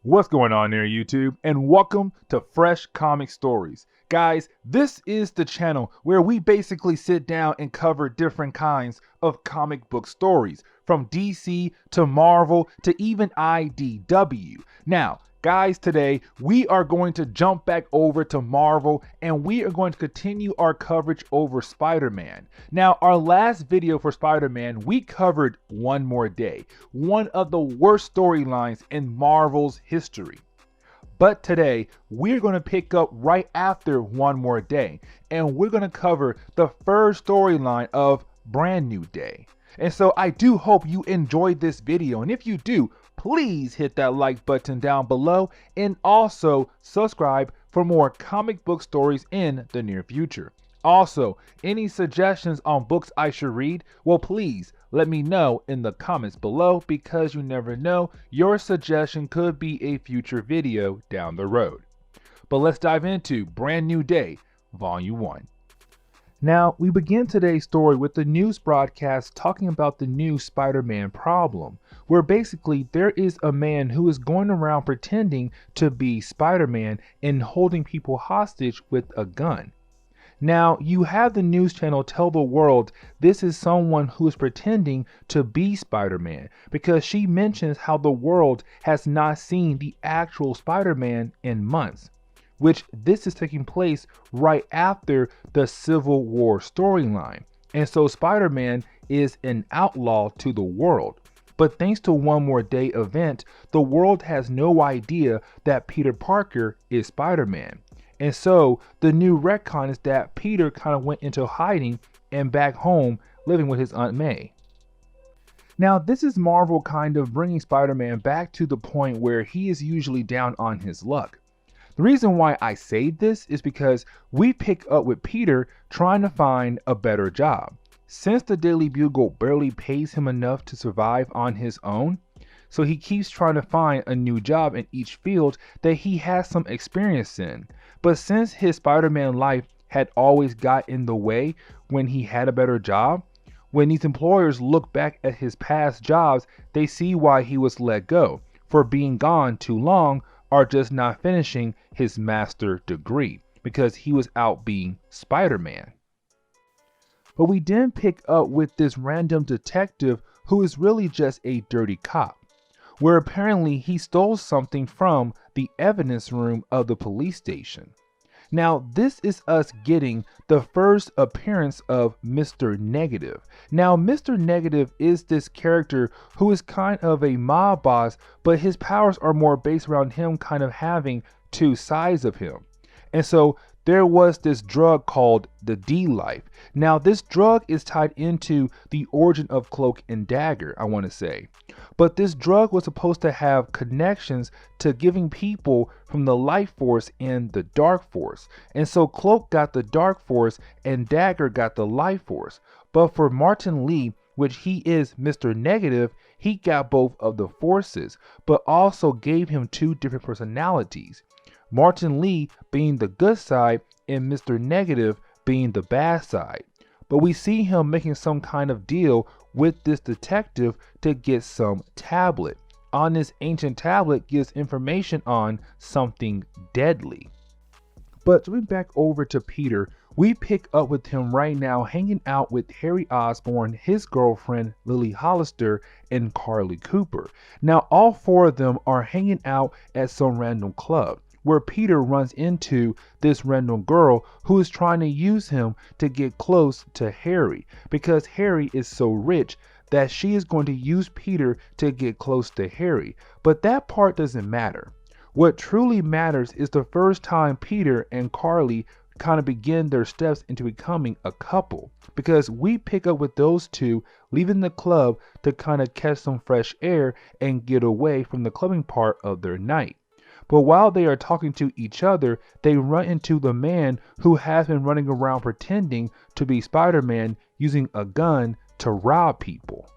What's going on there, YouTube? And welcome to Fresh Comic Stories. Guys, this is the channel where we basically sit down and cover different kinds of comic book stories, from DC to Marvel to even IDW. Now, guys, today we are going to jump back over to Marvel and we are going to continue our coverage over Spider-Man. Now, our last video for Spider-Man, we covered One More Day, one of the worst storylines in Marvel's history. But today, we're going to pick up right after One More Day, and we're going to cover the first storyline of Brand New Day. And so I do hope you enjoyed this video, and if you do, please hit that like button down below and also subscribe for more comic book stories in the near future. Also, any suggestions on books I should read? Well, please let me know in the comments below, because you never know, your suggestion could be a future video down the road. But let's dive into Brand New Day, Volume 1. Now, we begin today's story with the news broadcast talking about the new Spider-Man problem, where basically there is a man who is going around pretending to be Spider-Man and holding people hostage with a gun. Now, you have the news channel tell the world this is someone who is pretending to be Spider-Man, because she mentions how the world has not seen the actual Spider-Man in months, which this is taking place right after the Civil War storyline. And so Spider-Man is an outlaw to the world. But thanks to One More Day event, the world has no idea that Peter Parker is Spider-Man. And so the new retcon is that Peter kind of went into hiding and back home living with his Aunt May. Now, this is Marvel kind of bringing Spider-Man back to the point where he is usually down on his luck. The reason why I say this is because we pick up with Peter trying to find a better job. Since the Daily Bugle barely pays him enough to survive on his own, so he keeps trying to find a new job in each field that he has some experience in. But since his Spider-Man life had always got in the way when he had a better job, when these employers look back at his past jobs, they see why he was let go for being gone too long or just not finishing his master degree, because he was out being Spider-Man. But we then pick up with this random detective who is really just a dirty cop, where apparently he stole something from the evidence room of the police station. Now, this is us getting the first appearance of Mr. Negative. Now, Mr. Negative is this character who is kind of a mob boss, but his powers are more based around him kind of having two sides of him. And so there was this drug called the D-Life. Now, this drug is tied into the origin of Cloak and Dagger, I want to say. But this drug was supposed to have connections to giving people from the Life Force and the Dark Force. And so Cloak got the Dark Force and Dagger got the Life Force. But for Martin Lee, which he is Mr. Negative, he got both of the forces, but also gave him two different personalities. Martin Lee being the good side and Mr. Negative being the bad side. But we see him making some kind of deal with this detective to get some tablet. On this ancient tablet gives information on something deadly. But to be back over to Peter, we pick up with him right now hanging out with Harry Osborn, his girlfriend Lily Hollister, and Carly Cooper. Now, all four of them are hanging out at some random club, where Peter runs into this random girl who is trying to use him to get close to Harry, because Harry is so rich that she is going to use Peter to get close to Harry. But that part doesn't matter. What truly matters is the first time Peter and Carly kind of begin their steps into becoming a couple, because we pick up with those two leaving the club to kind of catch some fresh air and get away from the clubbing part of their night. But while they are talking to each other, they run into the man who has been running around pretending to be Spider-Man using a gun to rob people.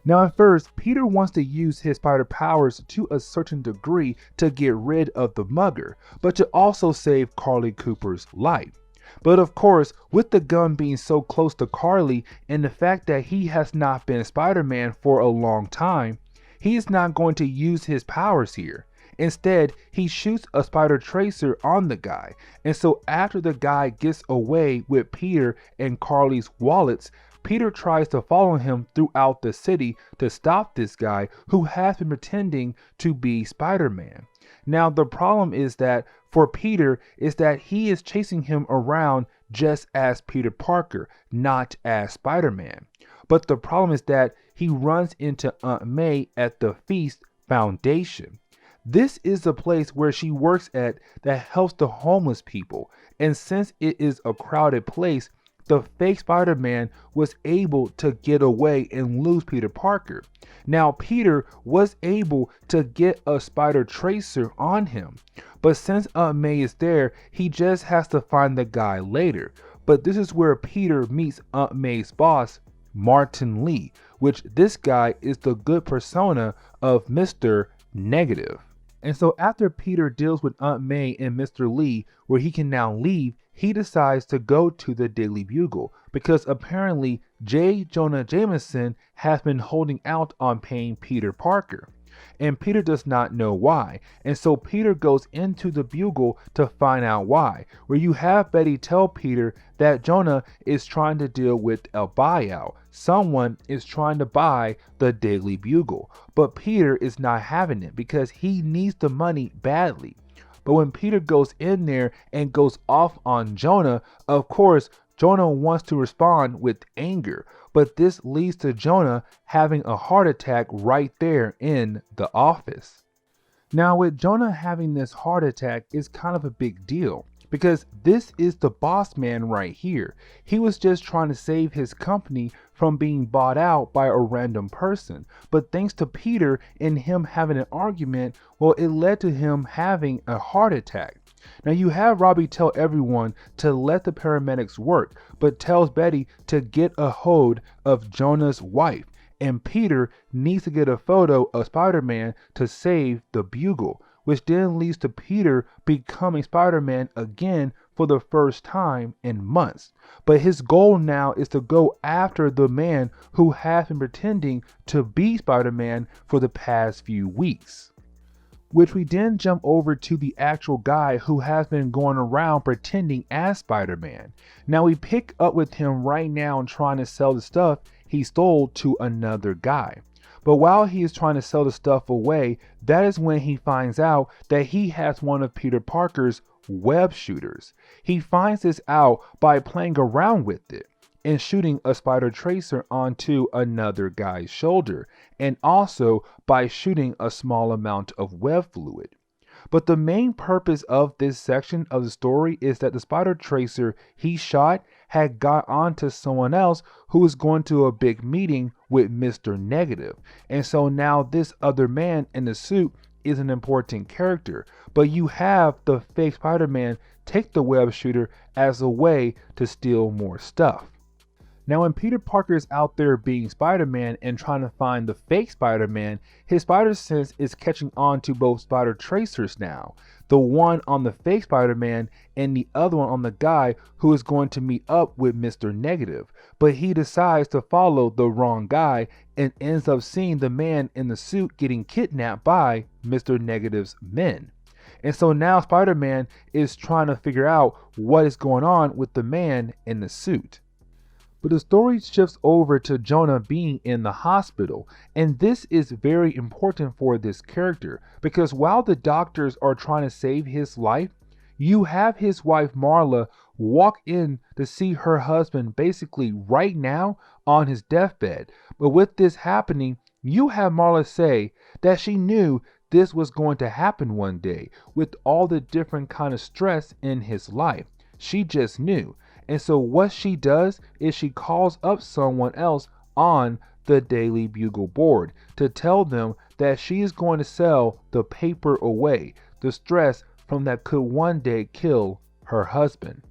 Now, at first, Peter wants to use his spider powers to a certain degree to get rid of the mugger, but to also save Carly Cooper's life. But of course, with the gun being so close to Carly and the fact that he has not been Spider-Man for a long time, he is not going to use his powers here. Instead, he shoots a spider tracer on the guy. And so after the guy gets away with Peter and Carly's wallets, Peter tries to follow him throughout the city to stop this guy who has been pretending to be Spider-Man. Now the problem is that for Peter is that he is chasing him around just as Peter Parker, not as Spider-Man. But the problem is that he runs into Aunt May at the Feast Foundation. This is the place where she works at that helps the homeless people. And since it is a crowded place, the fake Spider-Man was able to get away and lose Peter Parker. Now Peter was able to get a spider tracer on him, but since Aunt May is there, he just has to find the guy later. But this is where Peter meets Aunt May's boss, Martin Lee, which this guy is the good persona of Mr. Negative. And so after Peter deals with Aunt May and Mr. Lee, where he can now leave, he decides to go to the Daily Bugle because apparently J. Jonah Jameson has been holding out on paying Peter Parker. And Peter does not know why. And so Peter goes into the Bugle to find out why, where you have Betty tell Peter that Jonah is trying to deal with a buyout. Someone is trying to buy the Daily Bugle, but Peter is not having it because he needs the money badly. But when Peter goes in there and goes off on Jonah, of course, Jonah wants to respond with anger, but this leads to Jonah having a heart attack right there in the office. Now, with Jonah having this heart attack is kind of a big deal because this is the boss man right here. He was just trying to save his company from being bought out by a random person. But thanks to Peter and him having an argument, well, it led to him having a heart attack. Now you have Robbie tell everyone to let the paramedics work, but tells Betty to get a hold of Jonah's wife. And Peter needs to get a photo of Spider-Man to save the Bugle, which then leads to Peter becoming Spider-Man again for the first time in months. But his goal now is to go after the man who has been pretending to be Spider-Man for the past few weeks. Which we then jump over to the actual guy who has been going around pretending as Spider-Man. Now we pick up with him right now and trying to sell the stuff he stole to another guy. But while he is trying to sell the stuff away, that is when he finds out that he has one of Peter Parker's web shooters. He finds this out by playing around with it and shooting a spider tracer onto another guy's shoulder, and also by shooting a small amount of web fluid. But the main purpose of this section of the story is that the spider tracer he shot had got onto someone else who was going to a big meeting with Mr. Negative. And so now this other man in the suit is an important character. But you have the fake Spider-Man take the web shooter as a way to steal more stuff. Now when Peter Parker is out there being Spider-Man and trying to find the fake Spider-Man, his spider sense is catching on to both spider tracers now. The one on the fake Spider-Man and the other one on the guy who is going to meet up with Mr. Negative. But he decides to follow the wrong guy and ends up seeing the man in the suit getting kidnapped by Mr. Negative's men. And so now Spider-Man is trying to figure out what is going on with the man in the suit. But the story shifts over to Jonah being in the hospital, and this is very important for this character because while the doctors are trying to save his life, you have his wife Marla walk in to see her husband basically right now on his deathbed. But with this happening, you have Marla say that she knew this was going to happen one day with all the different kind of stress in his life. She just knew. And so what she does is she calls up someone else on the Daily Bugle board to tell them that she is going to sell the paper away, the stress from that could one day kill her husband.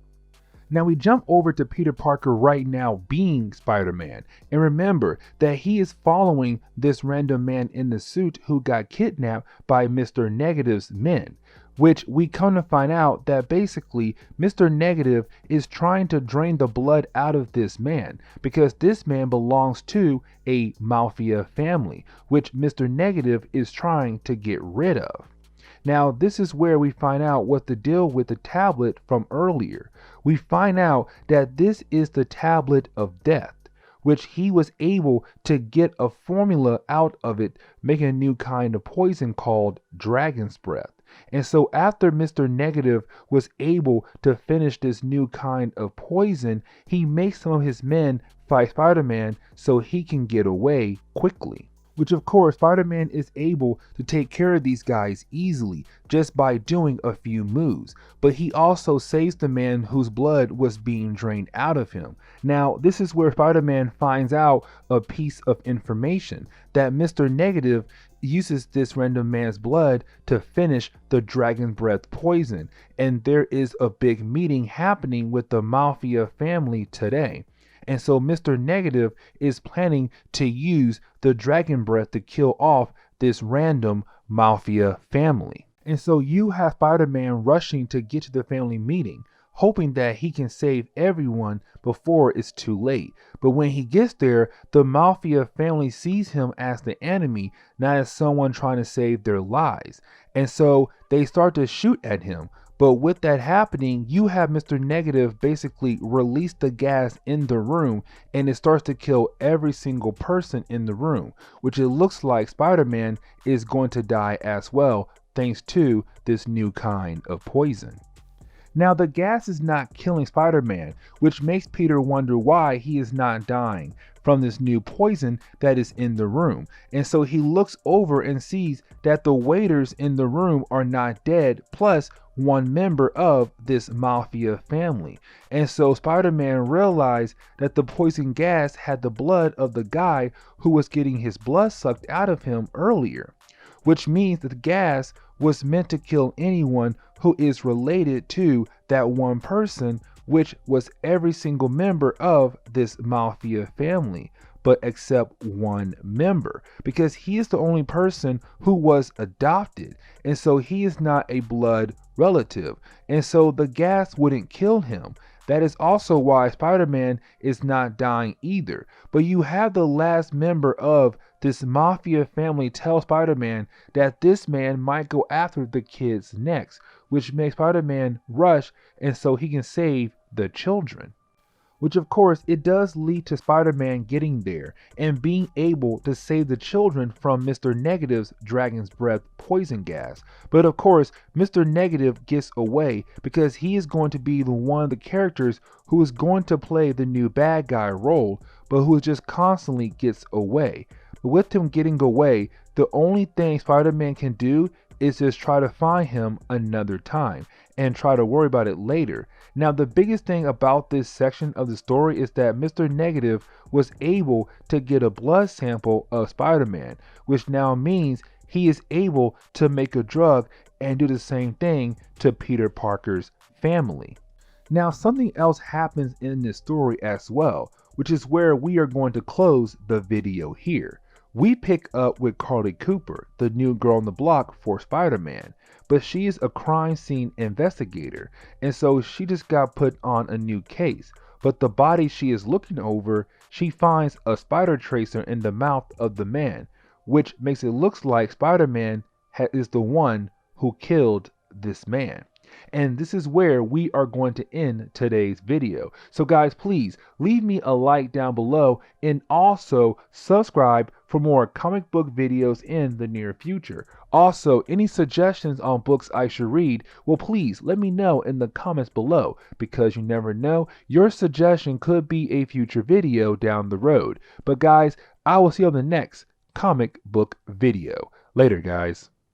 Now we jump over to Peter Parker right now being Spider-Man. And remember that he is following this random man in the suit who got kidnapped by Mr. Negative's men. Which we come to find out that basically Mr. Negative is trying to drain the blood out of this man because this man belongs to a mafia family, which Mr. Negative is trying to get rid of. Now, this is where we find out what the deal with the tablet from earlier. We find out that this is the tablet of death, which he was able to get a formula out of it, making a new kind of poison called dragon's breath. And so after Mr. Negative was able to finish this new kind of poison, he makes some of his men fight Spider-Man so he can get away quickly. Which of course Spider-Man is able to take care of these guys easily just by doing a few moves. But he also saves the man whose blood was being drained out of him. Now this is where Spider-Man finds out a piece of information that Mr. Negative uses this random man's blood to finish the dragon breath poison. And there is a big meeting happening with the Mafia family today. And so Mr. Negative is planning to use the dragon breath to kill off this random Mafia family. And so you have Spider-Man rushing to get to the family meeting, hoping that he can save everyone before it's too late. But when he gets there, the Mafia family sees him as the enemy, not as someone trying to save their lives. And so they start to shoot at him. But with that happening, you have Mr. Negative basically release the gas in the room, and it starts to kill every single person in the room, which it looks like Spider-Man is going to die as well, thanks to this new kind of poison. Now the gas is not killing Spider-Man, which makes Peter wonder why he is not dying from this new poison that is in the room. And so he looks over and sees that the waiters in the room are not dead, plus one member of this Mafia family. And so Spider-Man realized that the poison gas had the blood of the guy who was getting his blood sucked out of him earlier, which means that the gas was meant to kill anyone who is related to that one person, which was every single member of this Mafia family, but except one member, because he is the only person who was adopted, and so he is not a blood relative, and so the gas wouldn't kill him. That is also why Spider-Man is not dying either. But you have the last member of this Mafia family tell Spider-Man that this man might go after the kids next, which makes Spider-Man rush and so he can save the children. Which of course it does lead to Spider-Man getting there and being able to save the children from Mr. Negative's dragon's breath poison gas. But of course Mr. Negative gets away because he is going to be the one of the characters who is going to play the new bad guy role, but who just constantly gets away. But with him getting away, the only thing Spider-Man can do is just try to find him another time and try to worry about it later. Now the biggest thing about this section of the story is that Mr. Negative was able to get a blood sample of Spider-Man, which now means he is able to make a drug and do the same thing to Peter Parker's family. Now something else happens in this story as well, which is where we are going to close the video here. We pick up with Carly Cooper, the new girl on the block for Spider-Man, but she is a crime scene investigator, and so she just got put on a new case. But the body she is looking over, she finds a spider tracer in the mouth of the man, which makes it look like Spider-Man is the one who killed this man. And this is where we are going to end today's video. So guys, please leave me a like down below and also subscribe for more comic book videos in the near future. Also, any suggestions on books I should read, well please let me know in the comments below, because you never know, your suggestion could be a future video down the road. But guys, I will see you on the next comic book video. Later guys.